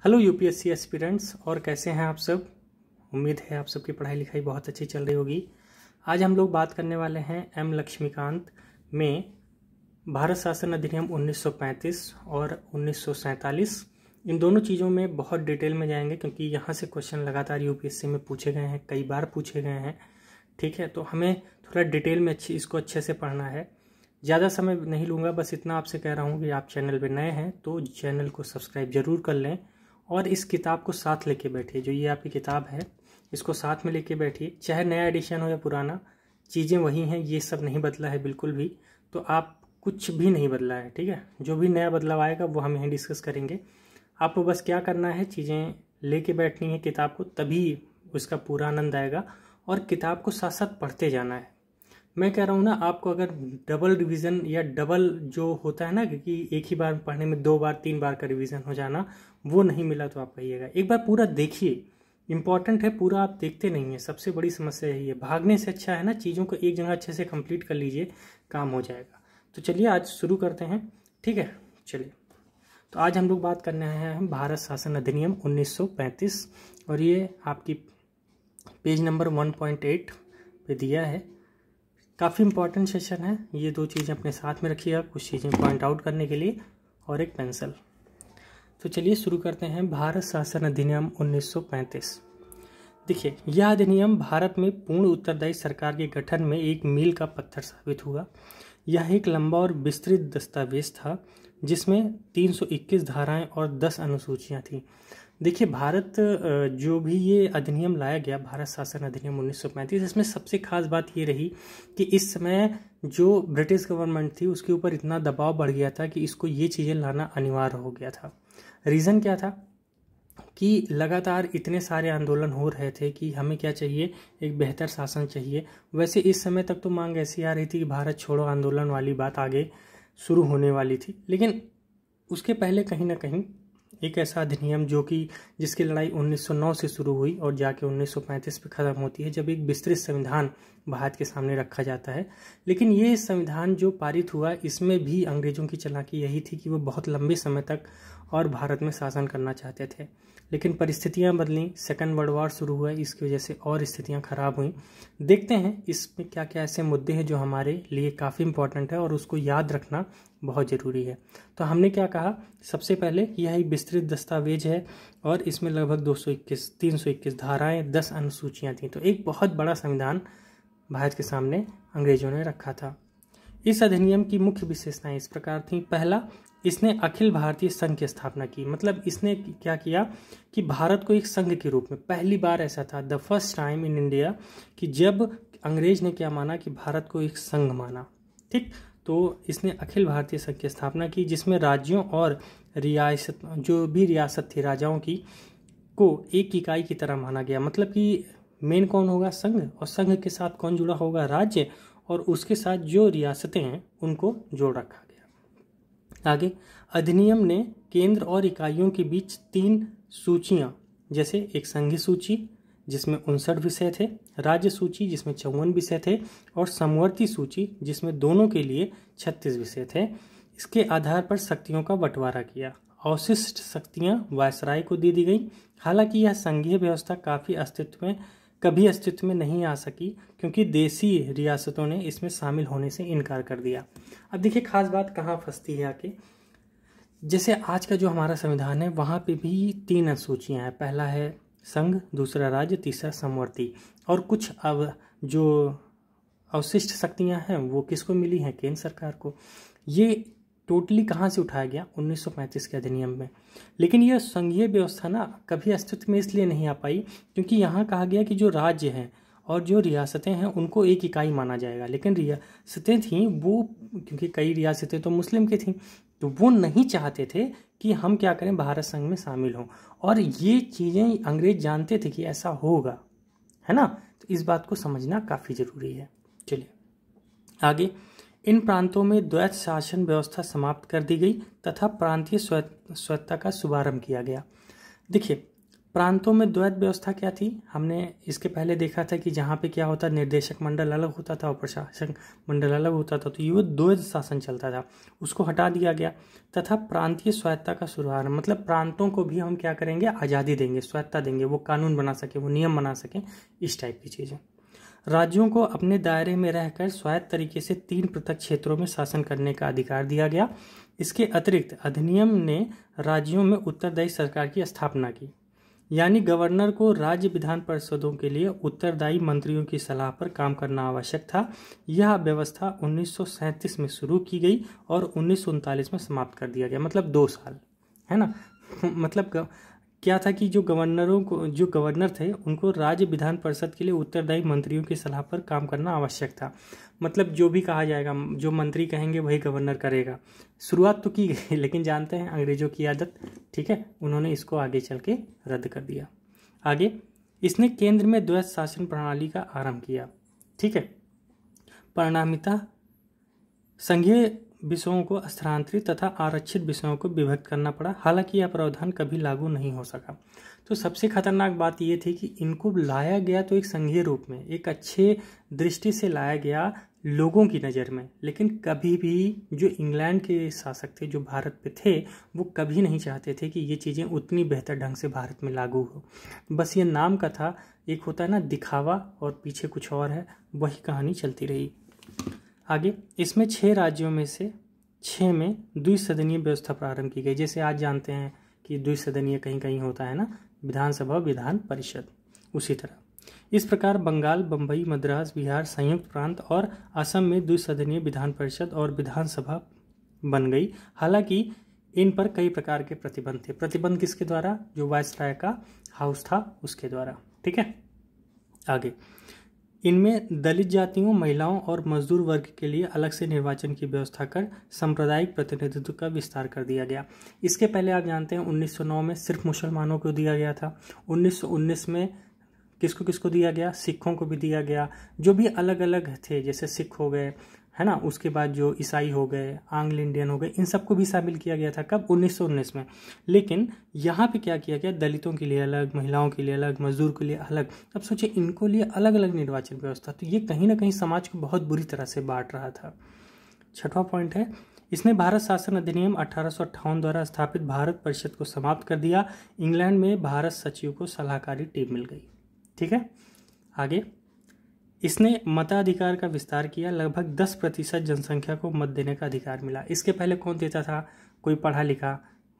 Hello UPSC aspirants, और कैसे हैं आप सब। उम्मीद है आप सबकी पढ़ाई लिखाई बहुत अच्छी चल रही होगी। आज हम लोग बात करने वाले हैं एम लक्ष्मीकांत में भारत शासन अधिनियम 1935 और 1947। इन दोनों चीज़ों में बहुत डिटेल में जाएंगे क्योंकि यहाँ से क्वेश्चन लगातार यूपीएससी में पूछे गए हैं, कई बार पूछे गए हैं। ठीक है, तो हमें थोड़ा डिटेल में इसको अच्छे से पढ़ना है। ज़्यादा समय नहीं लूँगा, बस इतना आपसे कह रहा हूँ कि आप चैनल पे नए हैं तो चैनल को सब्सक्राइब जरूर कर लें और इस किताब को साथ लेके बैठिए। जो ये आपकी किताब है इसको साथ में लेके बैठिए, चाहे नया एडिशन हो या पुराना, चीज़ें वही हैं, ये सब नहीं बदला है बिल्कुल भी। तो आप कुछ भी नहीं बदला है, ठीक है। जो भी नया बदलाव आएगा वो हम यहीं डिस्कस करेंगे। आपको बस क्या करना है, चीज़ें लेके बैठनी है किताब को, तभी उसका पूरा आनंद आएगा और किताब को साथ साथ पढ़ते जाना है। मैं कह रहा हूँ ना, आपको अगर डबल रिवीजन या डबल जो होता है ना कि एक ही बार पढ़ने में 2 बार 3 बार का रिवीजन हो जाना, वो नहीं मिला तो आप कहिएगा। एक बार पूरा देखिए, इंपॉर्टेंट है, पूरा आप देखते नहीं है। सबसे बड़ी समस्या यही है, भागने से अच्छा है ना चीज़ों को एक जगह अच्छे से कंप्लीट कर लीजिए, काम हो जाएगा। तो चलिए आज शुरू करते हैं, ठीक है। चलिए, तो आज हम लोग बात करने आए हैं भारत शासन अधिनियम 1935 और ये आपकी पेज नंबर 1.8 पे दिया है। काफ़ी इंपॉर्टेंट सेशन है। ये 2 चीज़ें अपने साथ में रखिएगा, कुछ चीज़ें पॉइंट आउट करने के लिए, और एक पेंसिल। तो चलिए शुरू करते हैं। भारत शासन अधिनियम 1935। देखिए, यह अधिनियम भारत में पूर्ण उत्तरदायी सरकार के गठन में एक मील का पत्थर साबित हुआ। यह एक लंबा और विस्तृत दस्तावेज था जिसमें 321 धाराएं और 10 अनुसूचियां थीं। देखिए, भारत जो भी ये अधिनियम लाया गया, भारत शासन अधिनियम 1935, इसमें सबसे खास बात ये रही कि इस समय जो ब्रिटिश गवर्नमेंट थी उसके ऊपर इतना दबाव बढ़ गया था कि इसको ये चीज़ें लाना अनिवार्य हो गया था। रीज़न क्या था कि लगातार इतने सारे आंदोलन हो रहे थे कि हमें क्या चाहिए, एक बेहतर शासन चाहिए। वैसे इस समय तक तो मांग ऐसी आ रही थी कि भारत छोड़ो आंदोलन वाली बात आगे शुरू होने वाली थी, लेकिन उसके पहले कहीं ना कहीं एक ऐसा अधिनियम जो कि जिसकी लड़ाई 1909 से शुरू हुई और जाके 1935 पे ख़त्म होती है, जब एक विस्तृत संविधान भारत के सामने रखा जाता है। लेकिन ये संविधान जो पारित हुआ, इसमें भी अंग्रेजों की चालाकी यही थी कि वो बहुत लंबे समय तक और भारत में शासन करना चाहते थे। लेकिन परिस्थितियां बदली, सेकंड वर्ल्ड वॉर शुरू हुआ, इसकी वजह से और स्थितियां खराब हुई। देखते हैं इसमें क्या क्या ऐसे मुद्दे हैं जो हमारे लिए काफ़ी इंपॉर्टेंट है और उसको याद रखना बहुत ज़रूरी है। तो हमने क्या कहा, सबसे पहले यह एक विस्तृत दस्तावेज है और इसमें लगभग 321 धाराएं, 10 अनुसूचियां थीं। तो एक बहुत बड़ा संविधान भारत के सामने अंग्रेजों ने रखा था। इस अधिनियम की मुख्य विशेषताएं इस प्रकार थीं। पहला, इसने अखिल भारतीय संघ की स्थापना की। मतलब इसने क्या किया कि भारत को एक संघ के रूप में, पहली बार ऐसा था, the first time in India, कि जब अंग्रेज ने क्या माना कि भारत को एक संघ माना। ठीक, तो इसने अखिल भारतीय संघ की स्थापना की जिसमें राज्यों और रियासत, जो भी रियासत थी राजाओं की, को एक इकाई की तरह माना गया। मतलब कि मेन कौन होगा, संघ, और संघ के साथ कौन जुड़ा होगा, राज्य, और उसके साथ जो रियासतें हैं उनको जोड़ रखा गया। आगे, अधिनियम ने केंद्र और इकाइयों के बीच 3 सूचियां, जैसे एक संघीय सूची जिसमें 59 विषय थे, राज्य सूची जिसमें 54 विषय थे, और समवर्ती सूची जिसमें दोनों के लिए 36 विषय थे, इसके आधार पर शक्तियों का बंटवारा किया। अवशिष्ट शक्तियां वायसराय को दे दी गई। हालांकि यह संघीय व्यवस्था कभी अस्तित्व में नहीं आ सकी क्योंकि देसी रियासतों ने इसमें शामिल होने से इनकार कर दिया। अब देखिए, खास बात कहाँ फंसती है आके, जैसे आज का जो हमारा संविधान है वहाँ पे भी 3 अनुसूचियाँ हैं। पहला है संघ, दूसरा राज्य, तीसरा समवर्ती, और कुछ अब जो अवशिष्ट शक्तियाँ हैं वो किसको मिली हैं, केंद्र सरकार को। ये टोटली कहाँ से उठाया गया, 1935 के अधिनियम में। लेकिन यह संघीय व्यवस्था ना कभी अस्तित्व में इसलिए नहीं आ पाई क्योंकि यहाँ कहा गया कि जो राज्य हैं और जो रियासतें हैं उनको एक इकाई माना जाएगा। लेकिन रियासतें थीं वो, क्योंकि कई रियासतें तो मुस्लिम की थीं, तो वो नहीं चाहते थे कि हम क्या करें, भारत संघ में शामिल हों। और ये चीज़ें अंग्रेज जानते थे कि ऐसा होगा, है ना। तो इस बात को समझना काफ़ी ज़रूरी है। चलिए आगे, इन प्रांतों में द्वैत शासन व्यवस्था समाप्त कर दी गई तथा प्रांतीय स्वायत्तता का शुभारंभ किया गया। देखिए, प्रांतों में द्वैत व्यवस्था क्या थी, हमने इसके पहले देखा था कि जहाँ पे क्या होता, निर्देशक मंडल अलग होता था और प्रशासक मंडल अलग होता था, तो ये द्वैत शासन चलता था, उसको हटा दिया गया। तथा प्रांतीय स्वायत्ता का शुभारंभ, मतलब प्रांतों को भी हम क्या करेंगे, आज़ादी देंगे, स्वायत्ता देंगे, वो कानून बना सके, वो नियम बना सकें, इस टाइप की चीज़ें। राज्यों को अपने दायरे में रहकर स्वायत्त तरीके से 3 पृथक क्षेत्रों में शासन करने का अधिकार दिया गया। इसके अतिरिक्त अधिनियम ने राज्यों में उत्तरदायी सरकार की स्थापना की, यानी गवर्नर को राज्य विधान परिषदों के लिए उत्तरदायी मंत्रियों की सलाह पर काम करना आवश्यक था। यह व्यवस्था 1937 में शुरू की गई और 1939 में समाप्त कर दिया गया, मतलब 2 साल, है ना। मतलब क्या था कि जो गवर्नर थे उनको राज्य विधान परिषद के लिए उत्तरदायी मंत्रियों की सलाह पर काम करना आवश्यक था। मतलब जो भी कहा जाएगा, जो मंत्री कहेंगे वही गवर्नर करेगा। शुरुआत तो की गई, लेकिन जानते हैं अंग्रेजों की आदत, ठीक है, उन्होंने इसको आगे चल के रद्द कर दिया। आगे इसने केंद्र में द्वैत शासन प्रणाली का आरंभ किया, ठीक है। परिणामिता संघीय विषयों को स्थानांतरित तथा आरक्षित विषयों को विभक्त करना पड़ा, हालांकि यह प्रावधान कभी लागू नहीं हो सका। तो सबसे खतरनाक बात यह थी कि इनको लाया गया तो एक संघीय रूप में, एक अच्छे दृष्टि से लाया गया लोगों की नज़र में, लेकिन कभी भी जो इंग्लैंड के शासक थे, जो भारत पे थे, वो कभी नहीं चाहते थे कि ये चीज़ें उतनी बेहतर ढंग से भारत में लागू हो। बस ये नाम का था, एक होता है ना दिखावा और पीछे कुछ और है, वही कहानी चलती रही। आगे इसमें 6 राज्यों में से 6 में द्विसदनीय व्यवस्था प्रारंभ की गई। जैसे आज जानते हैं कि द्विसदनीय कहीं कहीं होता है ना, विधानसभा विधान परिषद, उसी तरह इस प्रकार बंगाल, बम्बई, मद्रास, बिहार, संयुक्त प्रांत और असम में द्विसदनीय विधान परिषद और विधानसभा बन गई। हालांकि इन पर कई प्रकार के प्रतिबंध थे। प्रतिबंध किसके द्वारा, जो वायसराय का हाउस था उसके द्वारा, ठीक है। आगे इनमें दलित जातियों, महिलाओं और मजदूर वर्ग के लिए अलग से निर्वाचन की व्यवस्था कर सांप्रदायिक प्रतिनिधित्व का विस्तार कर दिया गया। इसके पहले आप जानते हैं 1909 में सिर्फ मुसलमानों को दिया गया था। 1919 में किसको किसको दिया गया, सिखों को भी दिया गया, जो भी अलग अलग थे, जैसे सिख हो गए, है ना, उसके बाद जो ईसाई हो गए, आंग्ल इंडियन हो गए, इन सबको भी शामिल किया गया था। कब, 1919 में। लेकिन यहाँ पे क्या किया गया, दलितों के लिए अलग, महिलाओं के लिए अलग, मजदूर के लिए अलग। अब सोचिए इनको लिए अलग अलग निर्वाचन व्यवस्था, तो ये कहीं ना कहीं समाज को बहुत बुरी तरह से बांट रहा था। 6वां पॉइंट है, इसने भारत शासन अधिनियम 1858 द्वारा स्थापित भारत परिषद को समाप्त कर दिया। इंग्लैंड में भारत सचिव को सलाहकारी टीम मिल गई, ठीक है। आगे इसने मताधिकार का विस्तार किया। लगभग 10% जनसंख्या को मत देने का अधिकार मिला। इसके पहले कौन देता था, कोई पढ़ा लिखा,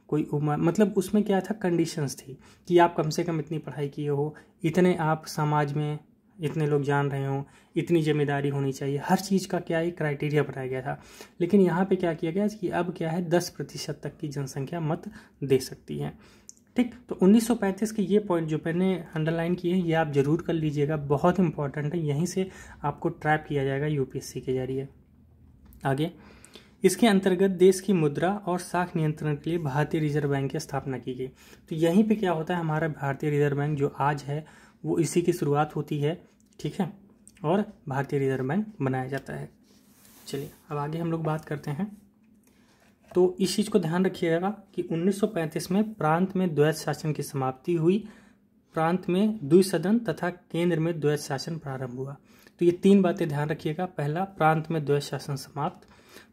कोई उम्र, मतलब उसमें क्या था, कंडीशंस थी कि आप कम से कम इतनी पढ़ाई किए हो, इतने आप समाज में इतने लोग जान रहे हो, इतनी जिम्मेदारी होनी चाहिए, हर चीज़ का क्या एक क्राइटेरिया बनाया गया था। लेकिन यहाँ पे क्या किया गया कि अब क्या है, 10% तक की जनसंख्या मत दे सकती है, ठीक। तो 1935 के ये पॉइंट जो मैंने अंडरलाइन किए हैं, ये आप जरूर कर लीजिएगा, बहुत इंपॉर्टेंट है, यहीं से आपको ट्रैप किया जाएगा यूपीएससी के जरिए। आगे इसके अंतर्गत देश की मुद्रा और साख नियंत्रण के लिए भारतीय रिजर्व बैंक की स्थापना की गई। तो यहीं पे क्या होता है, हमारा भारतीय रिजर्व बैंक जो आज है वो इसी की शुरुआत होती है, ठीक है, और भारतीय रिजर्व बैंक बनाया जाता है। चलिए अब आगे हम लोग बात करते हैं। तो इस चीज़ को ध्यान रखिएगा कि 1935 में प्रांत में द्वैत शासन की समाप्ति हुई, प्रांत में द्विसदन तथा केंद्र में द्वैत शासन प्रारंभ हुआ। तो ये 3 बातें ध्यान रखिएगा। पहला, प्रांत में द्वैत शासन समाप्त,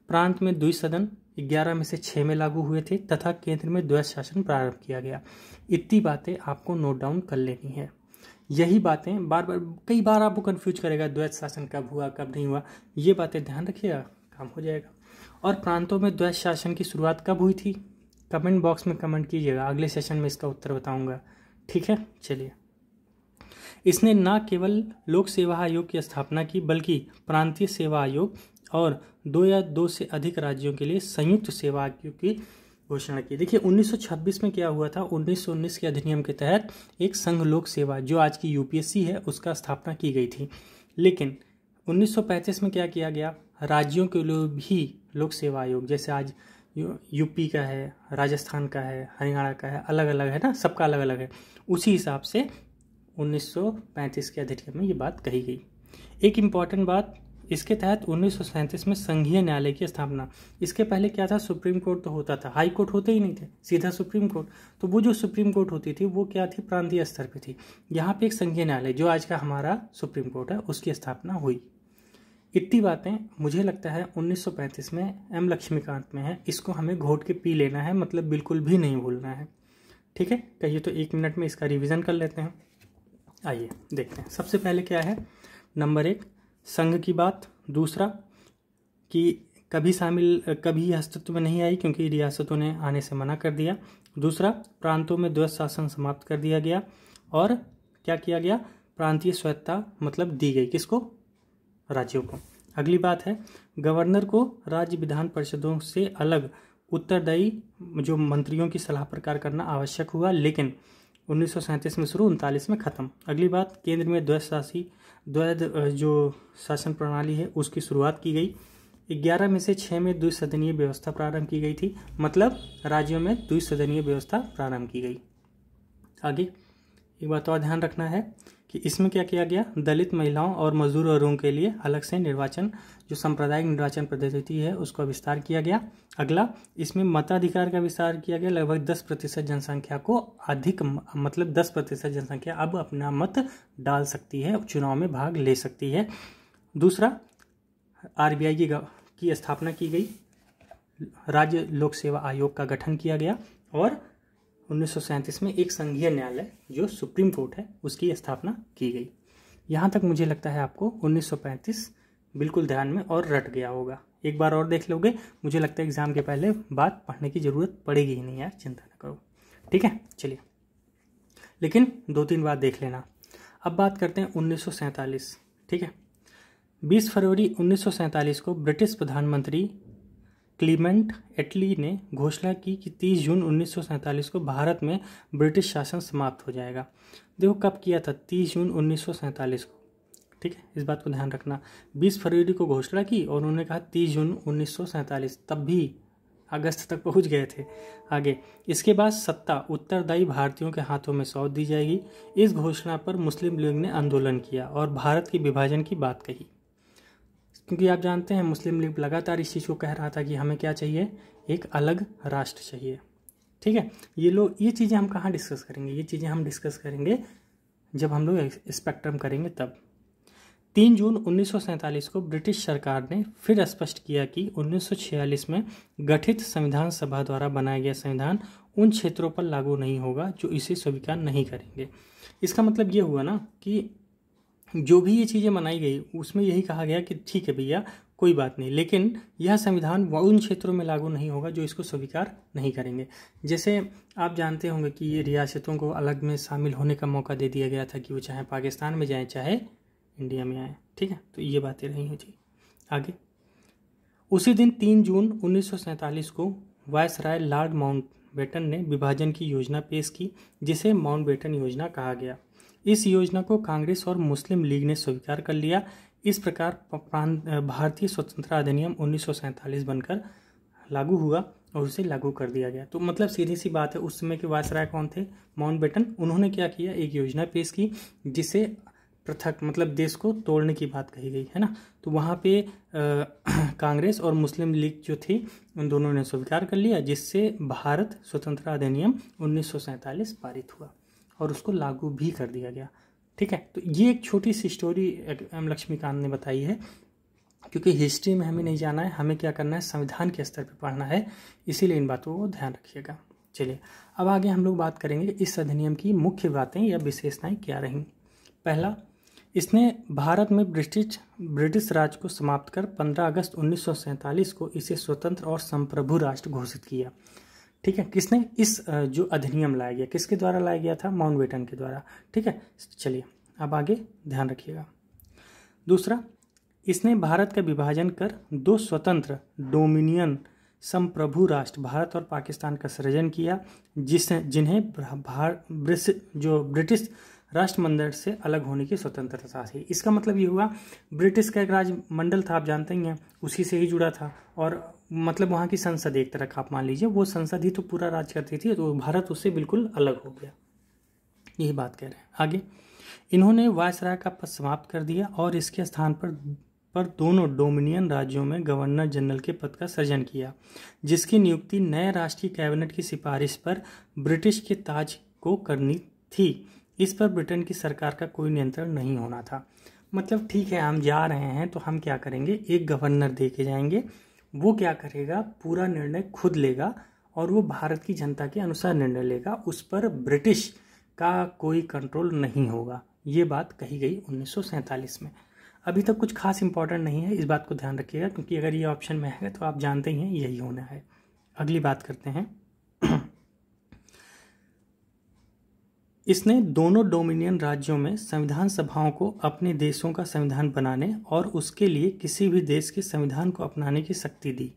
प्रांत में द्विसदन 11 में से 6 में लागू हुए थे तथा केंद्र में द्वैत शासन प्रारंभ किया गया। इतनी बातें आपको नोट डाउन कर लेनी है। यही बातें बार बार कई बार आपको कंफ्यूज करेगा, द्वैत शासन कब हुआ कब नहीं हुआ, ये बातें ध्यान रखिएगा, काम हो जाएगा। और प्रांतों में द्वैत शासन की शुरुआत कब हुई थी, कमेंट बॉक्स में कमेंट कीजिएगा, अगले सेशन में इसका उत्तर बताऊंगा, ठीक है। चलिए, इसने न केवल लोक सेवा आयोग की स्थापना की बल्कि प्रांतीय सेवा आयोग और 2 या 2 से अधिक राज्यों के लिए संयुक्त सेवा आयोग की घोषणा की। देखिए 1926 में क्या हुआ था, 1919 के अधिनियम के तहत एक संघ लोक सेवा, जो आज की यूपीएससी है, उसका स्थापना की गई थी। लेकिन 1935 में क्या किया गया, राज्यों के लिए भी लोक सेवा आयोग, जैसे आज यूपी का है, राजस्थान का है, हरियाणा का है, अलग अलग है ना, सबका अलग अलग है, उसी हिसाब से 1935 के अधिनियम में ये बात कही गई। एक इम्पॉर्टेंट बात, इसके तहत 1937 में संघीय न्यायालय की स्थापना। इसके पहले क्या था, सुप्रीम कोर्ट तो होता था, हाई कोर्ट होते ही नहीं थे, सीधा सुप्रीम कोर्ट। तो वो जो सुप्रीम कोर्ट होती थी वो क्या थी, प्रांतीय स्तर पे थी। यहाँ पे एक संघीय न्यायालय जो आज का हमारा सुप्रीम कोर्ट है उसकी स्थापना हुई। इतनी बातें मुझे लगता है 1935 में एम लक्ष्मीकांत में है, इसको हमें घोट के पी लेना है, मतलब बिल्कुल भी नहीं भूलना है। ठीक है, कहिए तो 1 मिनट में इसका रिवीजन कर लेते हैं। आइए देखते हैं। सबसे पहले क्या है, नंबर 1 संघ की बात, दूसरा कि कभी अस्तित्व में नहीं आई क्योंकि रियासतों ने आने से मना कर दिया, दूसरा प्रांतों में द्वैध शासन समाप्त कर दिया गया, और क्या किया गया, प्रांतीय स्वायत्तता मतलब दी गई, किसको, राज्यों को। अगली बात है, गवर्नर को राज्य विधान परिषदों से अलग उत्तरदायी जो मंत्रियों की सलाह प्रकार करना आवश्यक हुआ, लेकिन 1937 में शुरू, 39 में खत्म। अगली बात, केंद्र में द्वैध जो शासन प्रणाली है उसकी शुरुआत की गई। 11 में से 6 में द्विसदनीय व्यवस्था प्रारंभ की गई थी, मतलब राज्यों में द्विसदनीय व्यवस्था प्रारंभ की गई। आगे एक बात और ध्यान रखना है कि इसमें क्या किया गया, दलित महिलाओं और मजदूर वर्गों के लिए अलग से निर्वाचन, जो सांप्रदायिक निर्वाचन पद्धति है उसका विस्तार किया गया। अगला, इसमें मताधिकार का विस्तार किया गया, लगभग 10% जनसंख्या को अधिक, मतलब 10% जनसंख्या अब अपना मत डाल सकती है, चुनाव में भाग ले सकती है। दूसरा, आरबीआई की स्थापना की गई, राज्य लोक सेवा आयोग का गठन किया गया, और 1937 में एक संघीय न्यायालय जो सुप्रीम कोर्ट है उसकी स्थापना की गई। यहाँ तक मुझे लगता है आपको 1935 बिल्कुल ध्यान में और रट गया होगा। एक बार और देख लोगे, मुझे लगता है एग्जाम के पहले बात पढ़ने की जरूरत पड़ेगी ही नहीं यार, चिंता न करो। ठीक है, चलिए, लेकिन 2-3 बार देख लेना। अब बात करते हैं 1947। ठीक है, 20 फरवरी 1947 को ब्रिटिश प्रधानमंत्री क्लीमेंट एटली ने घोषणा की कि 30 जून 1947 को भारत में ब्रिटिश शासन समाप्त हो जाएगा। देखो कब किया था, 30 जून 1947 को। ठीक है, इस बात को ध्यान रखना। 20 फरवरी को घोषणा की और उन्होंने कहा 30 जून 1947, तब भी अगस्त तक पहुंच गए थे। आगे, इसके बाद सत्ता उत्तरदायी भारतीयों के हाथों में सौंप दी जाएगी। इस घोषणा पर मुस्लिम लीग ने आंदोलन किया और भारत के विभाजन की बात कही, क्योंकि आप जानते हैं मुस्लिम लीग लगातार इस चीज़ को कह रहा था कि हमें क्या चाहिए, एक अलग राष्ट्र चाहिए। ठीक है, ये चीज़ें हम कहाँ डिस्कस करेंगे, ये चीज़ें हम डिस्कस करेंगे जब हम लोग स्पेक्ट्रम करेंगे तब। 3 जून 1947 को ब्रिटिश सरकार ने फिर स्पष्ट किया कि 1946 में गठित संविधान सभा द्वारा बनाया गया संविधान उन क्षेत्रों पर लागू नहीं होगा जो इसे स्वीकार नहीं करेंगे। इसका मतलब ये हुआ ना कि जो भी ये चीज़ें मनाई गई उसमें यही कहा गया कि ठीक है भैया कोई बात नहीं, लेकिन यह संविधान उन क्षेत्रों में लागू नहीं होगा जो इसको स्वीकार नहीं करेंगे। जैसे आप जानते होंगे कि ये रियासतों को अलग में शामिल होने का मौका दे दिया गया था कि वो चाहे पाकिस्तान में जाएं चाहे इंडिया में आए। ठीक है, तो ये बातें रही हैं जी। आगे, उसी दिन 3 जून 1947 को वायसराय लॉर्ड माउंटबेटन ने विभाजन की योजना पेश की, जिसे माउंटबेटन योजना कहा गया। इस योजना को कांग्रेस और मुस्लिम लीग ने स्वीकार कर लिया। इस प्रकार भारतीय स्वतंत्रता अधिनियम 1947 बनकर लागू हुआ और उसे लागू कर दिया गया। तो मतलब सीधी सी बात है, उस समय के वायसराय कौन थे, माउंटबेटन। उन्होंने क्या किया, एक योजना पेश की जिसे पृथक मतलब देश को तोड़ने की बात कही गई है ना। तो वहाँ पे कांग्रेस और मुस्लिम लीग जो थी उन दोनों ने स्वीकार कर लिया, जिससे भारत स्वतंत्रता अधिनियम 1947 पारित हुआ और उसको लागू भी कर दिया गया। ठीक है, तो ये एक छोटी सी स्टोरी एम लक्ष्मीकांत ने बताई है, क्योंकि हिस्ट्री में हमें नहीं जाना है, हमें क्या करना है, संविधान के स्तर पर पढ़ना है, इसीलिए इन बातों को ध्यान रखिएगा। चलिए अब आगे हम लोग बात करेंगे इस अधिनियम की मुख्य बातें या विशेषताएं क्या रहीं। पहला, इसने भारत में ब्रिटिश राज को समाप्त कर 15 अगस्त 1947 को इसे स्वतंत्र और संप्रभु राष्ट्र घोषित किया। ठीक है, किसने इस जो अधिनियम लाया गया, किसके द्वारा लाया गया था, माउंटबेटन के द्वारा। ठीक है, चलिए अब आगे ध्यान रखिएगा। दूसरा, इसने भारत का विभाजन कर 2 स्वतंत्र डोमिनियन संप्रभु राष्ट्र भारत और पाकिस्तान का सृजन किया, जिन्हें जो ब्रिटिश राष्ट्रमंडल से अलग होने की स्वतंत्रता थी। इसका मतलब ये हुआ, ब्रिटिश का एक राजमंडल था, आप जानते ही हैं, उसी से ही जुड़ा था, और मतलब वहाँ की संसद एक तरह का आप मान लीजिए, वो संसद ही तो पूरा राज करती थी, तो भारत उससे बिल्कुल अलग हो गया, यही बात कह रहे हैं। आगे, इन्होंने वायसराय का पद समाप्त कर दिया और इसके स्थान पर पर दोनों डोमिनियन राज्यों में गवर्नर जनरल के पद का सृजन किया, जिसकी नियुक्ति नए राष्ट्रीय कैबिनेट की सिफारिश पर ब्रिटिश के ताज को करनी थी। इस पर ब्रिटेन की सरकार का कोई नियंत्रण नहीं होना था। मतलब ठीक है, हम जा रहे हैं तो हम क्या करेंगे, एक गवर्नर दे के जाएंगे, वो क्या करेगा, पूरा निर्णय खुद लेगा और वो भारत की जनता के अनुसार निर्णय लेगा, उस पर ब्रिटिश का कोई कंट्रोल नहीं होगा। ये बात कही गई 1947 में। अभी तक कुछ खास इंपॉर्टेंट नहीं है, इस बात को ध्यान रखिएगा, क्योंकि अगर ये ऑप्शन में है तो आप जानते ही हैं यही होना है। अगली बात करते हैं। इसने दोनों डोमिनियन राज्यों में संविधान सभाओं को अपने देशों का संविधान बनाने और उसके लिए किसी भी देश के संविधान को अपनाने की शक्ति दी।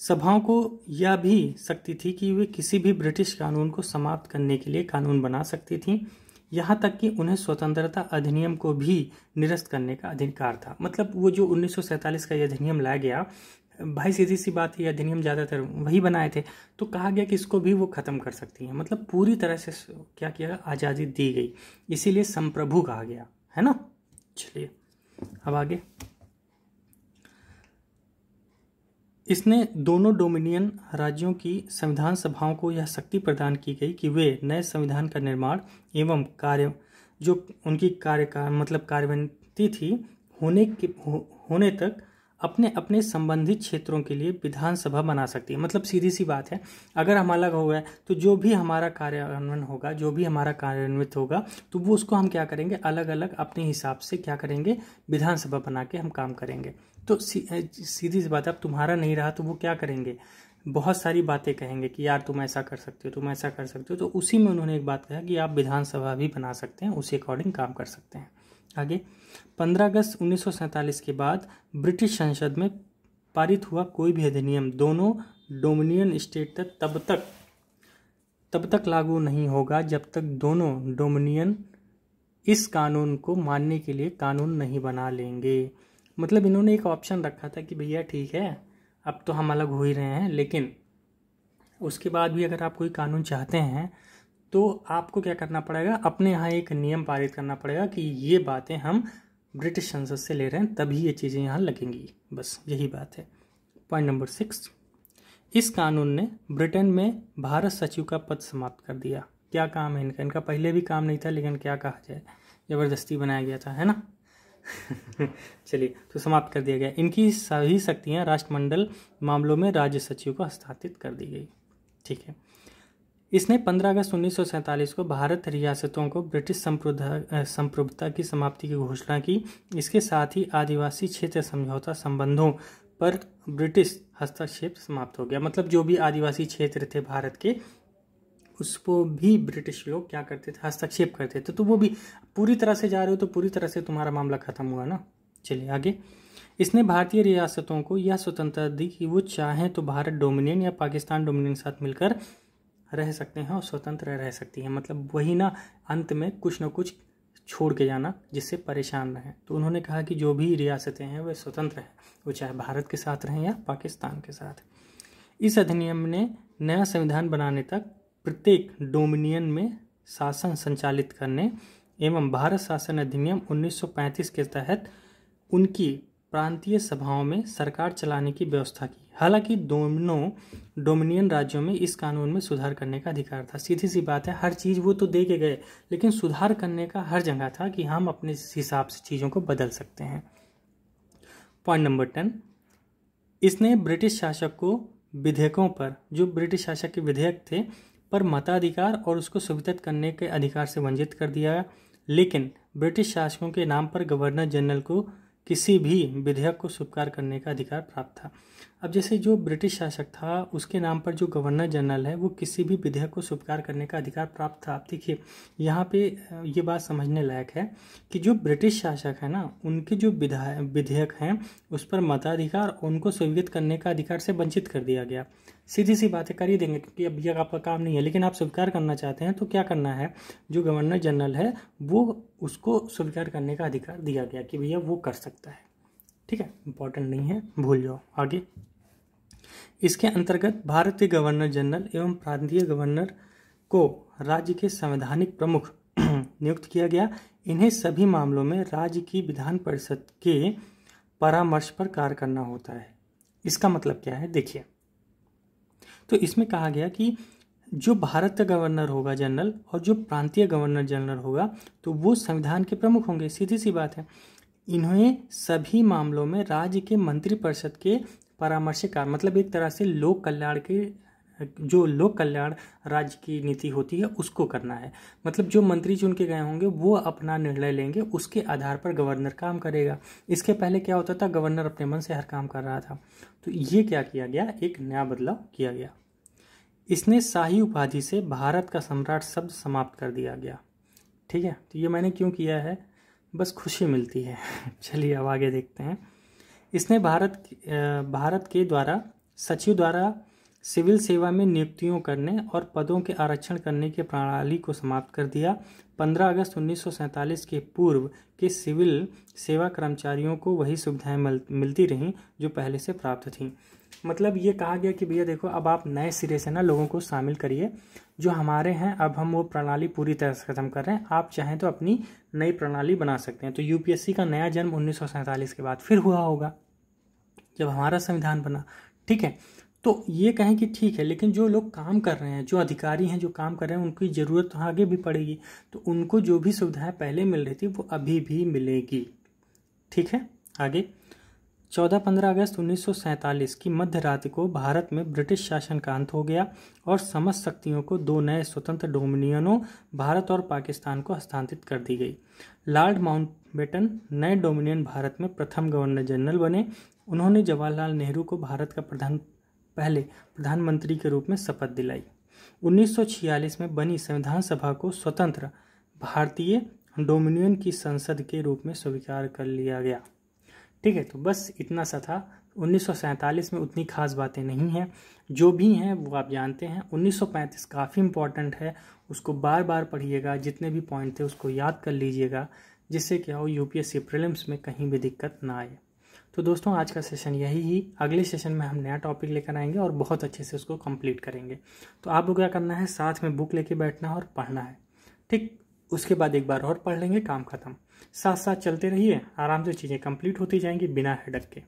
सभाओं को यह भी शक्ति थी कि वे किसी भी ब्रिटिश कानून को समाप्त करने के लिए कानून बना सकती थीं, यहाँ तक कि उन्हें स्वतंत्रता अधिनियम को भी निरस्त करने का अधिकार था। मतलब वो जो 1947 का यह अधिनियम लाया गया, भाई सीधी सी बात है, यह अधिनियम ज़्यादातर वही बनाए थे, तो कहा गया कि इसको भी वो ख़त्म कर सकती हैं। मतलब पूरी तरह से क्या किया, आज़ादी दी गई, इसीलिए संप्रभु कहा गया, है ना। चलिए अब आगे। इसने दोनों डोमिनियन राज्यों की संविधान सभाओं को यह शक्ति प्रदान की गई कि वे नए संविधान का निर्माण एवं कार्य जो उनकी कार्यवन्ती थी होने तक अपने अपने संबंधित क्षेत्रों के लिए विधानसभा बना सकती है। मतलब सीधी सी बात है, अगर हम अलग हो गए तो जो भी हमारा कार्यान्वयन होगा, जो भी हमारा कार्यान्वित होगा, तो वो उसको हम क्या करेंगे, अलग अलग अपने हिसाब से क्या करेंगे, विधानसभा बना के हम काम करेंगे। तो सीधी सी बात है, अब तुम्हारा नहीं रहा तो वो क्या करेंगे, बहुत सारी बातें कहेंगे कि यार तुम ऐसा कर सकते हो, तुम ऐसा कर सकते हो। तो उसी में उन्होंने एक बात कहा कि आप विधानसभा भी बना सकते हैं, उसी अकॉर्डिंग काम कर सकते हैं। आगे 15 अगस्त 1947 के बाद ब्रिटिश संसद में पारित हुआ कोई भी अधिनियम दोनों डोमिनियन स्टेट तब तक लागू नहीं होगा जब तक दोनों डोमिनियन इस कानून को मानने के लिए कानून नहीं बना लेंगे। मतलब इन्होंने एक ऑप्शन रखा था कि भैया ठीक है, अब तो हम अलग हो ही रहे हैं, लेकिन उसके बाद भी अगर आप कोई कानून चाहते हैं तो आपको क्या करना पड़ेगा, अपने यहाँ एक नियम पारित करना पड़ेगा कि ये बातें हम ब्रिटिश संसद से ले रहे हैं, तभी ये चीज़ें यहाँ लगेंगी। बस यही बात है। पॉइंट नंबर 6, इस कानून ने ब्रिटेन में भारत सचिव का पद समाप्त कर दिया। क्या काम है इनका, इनका पहले भी काम नहीं था, लेकिन क्या कहा जाए, ज़बरदस्ती बनाया गया था, है ना। चलिए, तो समाप्त कर दिया गया। इनकी सभी शक्तियाँ राष्ट्रमंडल मामलों में राज्य सचिव को हस्तांतरित कर दी गई। ठीक है। इसने 15 अगस्त 1947 को भारत रियासतों को ब्रिटिश संप्रभुता की समाप्ति की घोषणा की। इसके साथ ही आदिवासी क्षेत्र समझौता संबंधों पर ब्रिटिश हस्तक्षेप समाप्त हो गया। मतलब जो भी आदिवासी क्षेत्र थे भारत के, उसको भी ब्रिटिश लोग क्या करते थे, हस्तक्षेप करते थे। तो वो भी पूरी तरह से जा रहे हो तो पूरी तरह से तुम्हारा मामला खत्म हुआ ना। चलिए आगे। इसने भारतीय रियासतों को यह स्वतंत्रता दी कि वो चाहें तो भारत डोमिनियन या पाकिस्तान डोमिनियन के साथ मिलकर रह सकते हैं और स्वतंत्र रह सकती हैं। मतलब वही ना, अंत में कुछ ना कुछ छोड़ के जाना जिससे परेशान रहें। तो उन्होंने कहा कि जो भी रियासतें हैं वे स्वतंत्र हैं, वो चाहे भारत के साथ रहें या पाकिस्तान के साथ। इस अधिनियम ने नया संविधान बनाने तक प्रत्येक डोमिनियन में शासन संचालित करने एवं भारत शासन अधिनियम 1935 के तहत उनकी प्रांतीय सभाओं में सरकार चलाने की व्यवस्था की। हालांकि दोनों डोमिनियन राज्यों में इस कानून में सुधार करने का अधिकार था। सीधी सी बात है, हर चीज़ वो तो दे के गए, लेकिन सुधार करने का हर जगह था कि हम अपने हिसाब से चीज़ों को बदल सकते हैं। पॉइंट नंबर 10, इसने ब्रिटिश शासक को विधेयकों पर, जो ब्रिटिश शासक के विधेयक थे, पर मताधिकार और उसको स्वीकृत करने के अधिकार से वंचित कर दिया। लेकिन ब्रिटिश शासकों के नाम पर गवर्नर जनरल को किसी भी विधेयक को स्वीकार करने का अधिकार प्राप्त था। अब जैसे जो ब्रिटिश शासक था, उसके नाम पर जो गवर्नर जनरल है, वो किसी भी विधेयक को स्वीकार करने का अधिकार प्राप्त था। आप देखिए यहाँ पे ये बात समझने लायक है कि जो ब्रिटिश शासक है ना, उनके जो विधेयक हैं उस पर मताधिकार, उनको स्वीकृत करने का अधिकार से वंचित कर दिया गया। सीधी सी बात है, कर ही देंगे क्योंकि अब यह आपका काम नहीं है, लेकिन आप स्वीकार करना चाहते हैं तो क्या करना है, जो गवर्नर जनरल है वो उसको स्वीकार करने का अधिकार दिया गया कि भैया वो कर सकता है। ठीक है, इंपॉर्टेंट नहीं है, भूल जाओ। आगे, इसके अंतर्गत भारत के गवर्नर जनरल एवं प्रांतीय गवर्नर को राज्य के संवैधानिक प्रमुख नियुक्त किया गया। इन्हें सभी मामलों में राज्य की विधान परिषद के परामर्श पर कार्य करना होता है। इसका मतलब क्या है देखिए, तो इसमें कहा गया कि जो भारत का गवर्नर होगा जनरल और जो प्रांतीय गवर्नर जनरल होगा तो वो संविधान के प्रमुख होंगे, सीधी सी बात है। इन्हें सभी मामलों में राज्य के मंत्रिपरिषद के परामर्शकार, मतलब एक तरह से लोक कल्याण के, जो लोक कल्याण राज्य की नीति होती है उसको करना है। मतलब जो मंत्री चुन के गए होंगे वो अपना निर्णय लेंगे, उसके आधार पर गवर्नर काम करेगा। इसके पहले क्या होता था, गवर्नर अपने मन से हर काम कर रहा था। तो ये क्या किया गया, एक नया बदलाव किया गया। इसने शाही उपाधि से भारत का सम्राट शब्द समाप्त कर दिया गया। ठीक है, तो ये मैंने क्यों किया है, बस खुशी मिलती है। चलिए अब आगे देखते हैं। इसने भारत के द्वारा सचिव द्वारा सिविल सेवा में नियुक्तियों करने और पदों के आरक्षण करने की प्रणाली को समाप्त कर दिया। 15 अगस्त 1947 के पूर्व के सिविल सेवा कर्मचारियों को वही सुविधाएं मिलती रहीं जो पहले से प्राप्त थीं। मतलब ये कहा गया कि भैया देखो, अब आप नए सिरे से ना लोगों को शामिल करिए, जो हमारे हैं अब हम वो प्रणाली पूरी तरह से खत्म कर रहे हैं, आप चाहें तो अपनी नई प्रणाली बना सकते हैं। तो यूपीएससी का नया जन्म 1947 के बाद फिर हुआ होगा जब हमारा संविधान बना। ठीक है, तो ये कहें कि ठीक है, लेकिन जो लोग काम कर रहे हैं, जो अधिकारी हैं जो काम कर रहे हैं, उनकी ज़रूरत तो आगे भी पड़ेगी, तो उनको जो भी सुविधाएं पहले मिल रही थी वो अभी भी मिलेगी। ठीक है, आगे 14-15 अगस्त 1947 की मध्य रात्रि को भारत में ब्रिटिश शासन का अंत हो गया और समस्त शक्तियों को दो नए स्वतंत्र डोमिनियनों भारत और पाकिस्तान को हस्तांतरित कर दी गई। लॉर्ड माउंटबेटन नए डोमिनियन भारत में प्रथम गवर्नर जनरल बने। उन्होंने जवाहरलाल नेहरू को भारत का पहले प्रधानमंत्री के रूप में शपथ दिलाई। 1946 में बनी संविधान सभा को स्वतंत्र भारतीय डोमिनियन की संसद के रूप में स्वीकार कर लिया गया। ठीक है, तो बस इतना सा था। 1947 में उतनी खास बातें नहीं हैं, जो भी हैं वो आप जानते हैं। 1935 काफ़ी इंपॉर्टेंट है, उसको बार बार पढ़िएगा, जितने भी पॉइंट थे उसको याद कर लीजिएगा, जिससे क्या हो यूपीएससी प्रीलिम्स में कहीं भी दिक्कत ना आए। तो दोस्तों आज का सेशन यही ही, अगले सेशन में हम नया टॉपिक लेकर आएंगे और बहुत अच्छे से उसको कंप्लीट करेंगे। तो आपको क्या करना है, साथ में बुक लेके बैठना है और पढ़ना है। ठीक, उसके बाद एक बार और पढ़ लेंगे, काम खत्म। साथ साथ चलते रहिए, आराम से चीज़ें कंप्लीट होती जाएंगी बिना हेडक के।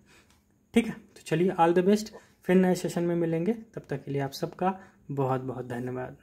ठीक है, तो चलिए ऑल द बेस्ट, फिर नए सेशन में मिलेंगे। तब तक के लिए आप सबका बहुत बहुत धन्यवाद।